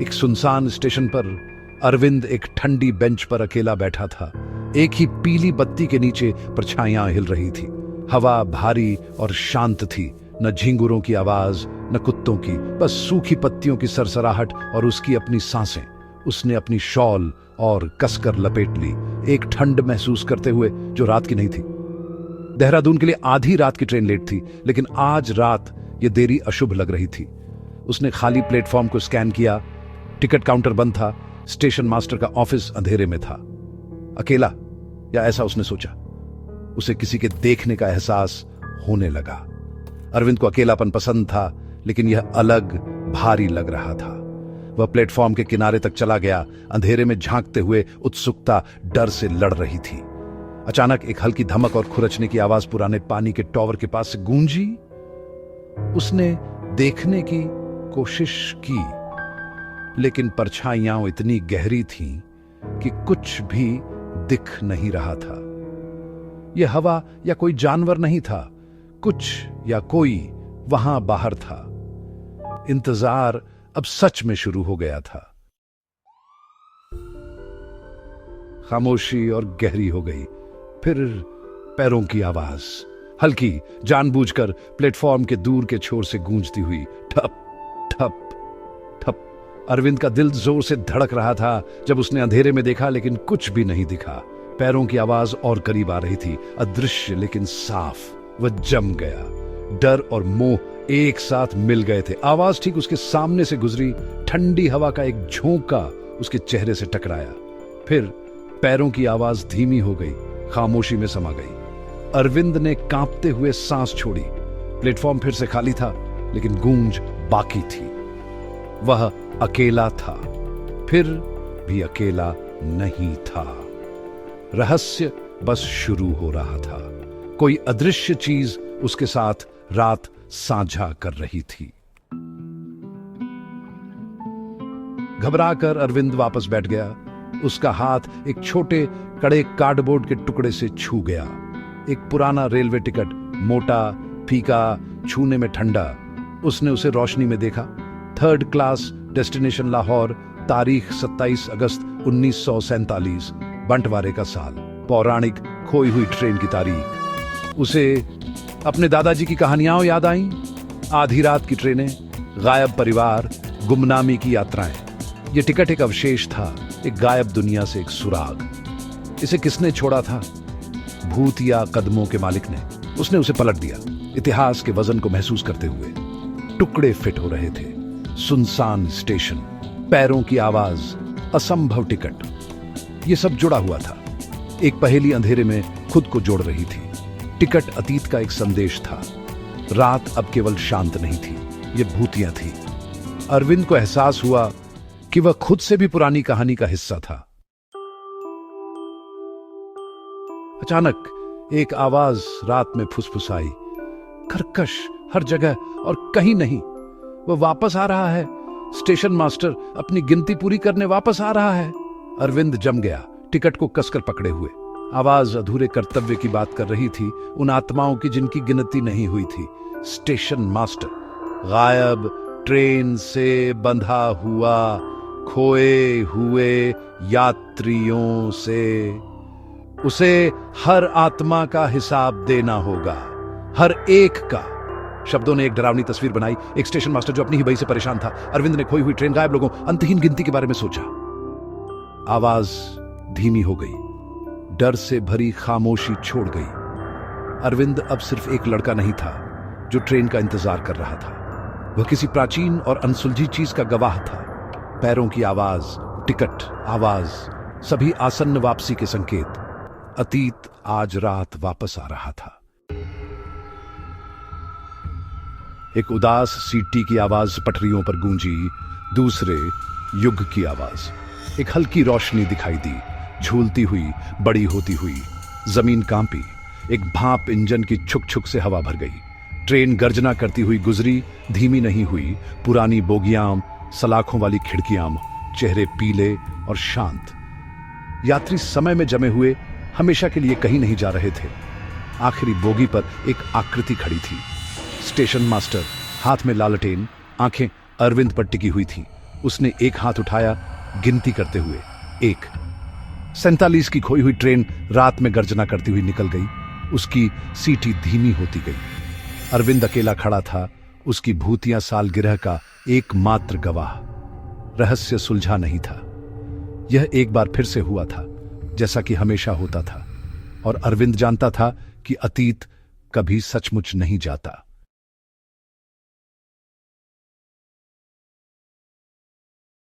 एक सुनसान स्टेशन पर अरविंद एक ठंडी बेंच पर अकेला बैठा था। एक ही पीली बत्ती के नीचे परछाइयां हिल रही थी। हवा भारी और शांत थी, न झिंगुरों की आवाज न कुत्तों की, बस सूखी पत्तियों की सरसराहट और उसकी अपनी सांसें। उसने अपनी शॉल और कसकर लपेट ली, एक ठंड महसूस करते हुए जो रात की नहीं थी। देहरादून के लिए आधी रात की ट्रेन लेट थी, लेकिन आज रात ये देरी अशुभ लग रही थी। उसने खाली प्लेटफॉर्म को स्कैन किया। टिकट काउंटर बंद था। स्टेशन मास्टर का ऑफिस अंधेरे में था। अकेला, या ऐसा उसने सोचा। उसे किसी के देखने का एहसास होने लगा। अरविंद को अकेलापन पसंद था, लेकिन यह अलग, भारी लग रहा था। वह प्लेटफॉर्म के किनारे तक चला गया। अंधेरे में झांकते हुए उत्सुकता डर से लड़ रही थी। अचानक एक हल्की धमक और खुरचने की आवाज पुराने पानी के टॉवर के पास से गूंजी। उसने देखने की कोशिश की, लेकिन परछाइयां इतनी गहरी थीं कि कुछ भी दिख नहीं रहा था। यह हवा या कोई जानवर नहीं था, कुछ या कोई वहां बाहर था। इंतजार अब सच में शुरू हो गया था। खामोशी और गहरी हो गई। फिर पैरों की आवाज, हल्की, जानबूझकर प्लेटफॉर्म के दूर के छोर से गूंजती हुई, ठप ठप ठप। अरविंद का दिल जोर से धड़क रहा था जब उसने अंधेरे में देखा, लेकिन कुछ भी नहीं दिखा। पैरों की आवाज और करीब आ रही थी, अदृश्य लेकिन साफ। वह जम गया। डर और मोह एक साथ मिल गए थे। आवाज ठीक उसके सामने से गुजरी। ठंडी हवा का एक झोंका उसके चेहरे से टकराया। फिर पैरों की आवाज धीमी हो गई, खामोशी में समा गई। अरविंद ने कांपते हुए सांस छोड़ी। प्लेटफॉर्म फिर से खाली था, लेकिन गूंज बाकी थी। वह अकेला था, फिर भी अकेला नहीं था। रहस्य बस शुरू हो रहा था। कोई अदृश्य चीज उसके साथ रात साझा कर रही थी। घबराकर अरविंद वापस बैठ गया। उसका हाथ एक छोटे कड़े कार्डबोर्ड के टुकड़े से छू गया। एक पुराना रेलवे टिकट, मोटा, फीका, छूने में ठंडा। उसने उसे रोशनी में देखा। 3rd क्लास, डेस्टिनेशन लाहौर, तारीख 27 अगस्त 1947, बंटवारे का साल, पौराणिक खोई हुई ट्रेन की तारीख। उसे अपने दादाजी की कहानियां याद आईं। आधी रात की ट्रेनें, गायब परिवार, गुमनामी की यात्राएं। यह टिकट एक अवशेष था, एक गायब दुनिया से एक सुराग। इसे किसने छोड़ा था? भूत या कदमों के मालिक ने? उसने उसे पलट दिया, इतिहास के वजन को महसूस करते हुए। टुकड़े फिट हो रहे थे। सुनसान स्टेशन, पैरों की आवाज, असंभव टिकट, यह सब जुड़ा हुआ था। एक पहेली अंधेरे में खुद को जोड़ रही थी। टिकट अतीत का एक संदेश था। रात अब केवल शांत नहीं थी, यह भूतियां थी। अरविंद को एहसास हुआ कि वह खुद से भी पुरानी कहानी का हिस्सा था। अचानक एक आवाज रात में फुसफुसाई, कर्कश, हर जगह और कहीं नहीं। वह वापस आ रहा है। स्टेशन मास्टर अपनी गिनती पूरी करने वापस आ रहा है। अरविंद जम गया, टिकट को कसकर पकड़े हुए। आवाज अधूरे कर्तव्य की बात कर रही थी, उन आत्माओं की जिनकी गिनती नहीं हुई थी। स्टेशन मास्टर गायब, ट्रेन से बंधा हुआ, खोए हुए यात्रियों से। उसे हर आत्मा का हिसाब देना होगा, हर एक का। शब्दों ने एक डरावनी तस्वीर बनाई। एक स्टेशन मास्टर जो अपनी ही बही से परेशान था। अरविंद ने खोई हुई ट्रेन, गायब लोगों, अंतहीन गिनती के बारे में सोचा। आवाज धीमी हो गई। डर से भरी खामोशी छोड़ गई। अरविंद अब सिर्फ एक लड़का नहीं था जो ट्रेन का इंतजार कर रहा था। वह किसी प्राचीन और अनसुलझी चीज का गवाह था। पैरों की आवाज, टिकट, आवाज, सभी आसन्न वापसी के संकेत। अतीत आज रात वापस आ रहा था। एक उदास सीटी की आवाज पटरियों पर गूंजी। दूसरे युग की आवाज। एक हल्की रोशनी दिखाई दी, झूलती हुई, बड़ी होती हुई। जमीन कांपी। एक भाप इंजन की छुक छुक से हवा भर गई। ट्रेन गर्जना करती हुई गुजरी, धीमी नहीं हुई। पुरानी बोगियां, सलाखों वाली खिड़कियां, चेहरे पीले और शांत। यात्री समय में जमे हुए, हमेशा के लिए कहीं नहीं जा रहे थे। आखिरी बोगी पर एक आकृति खड़ी थी। स्टेशन मास्टर, हाथ में लालटेन, आंखें अरविंद पर टिकी हुई थी। उसने एक हाथ उठाया, गिनती करते हुए। 1। 47 की खोई हुई ट्रेन रात में गर्जना करती हुई निकल गई। उसकी सीटी धीमी होती गई। अरविंद अकेला खड़ा था, उसकी भूतिया सालगिरह का एकमात्र गवाह। रहस्य सुलझा नहीं था। यह एक बार फिर से हुआ था, जैसा कि हमेशा होता था। और अरविंद जानता था कि अतीत कभी सचमुच नहीं जाता।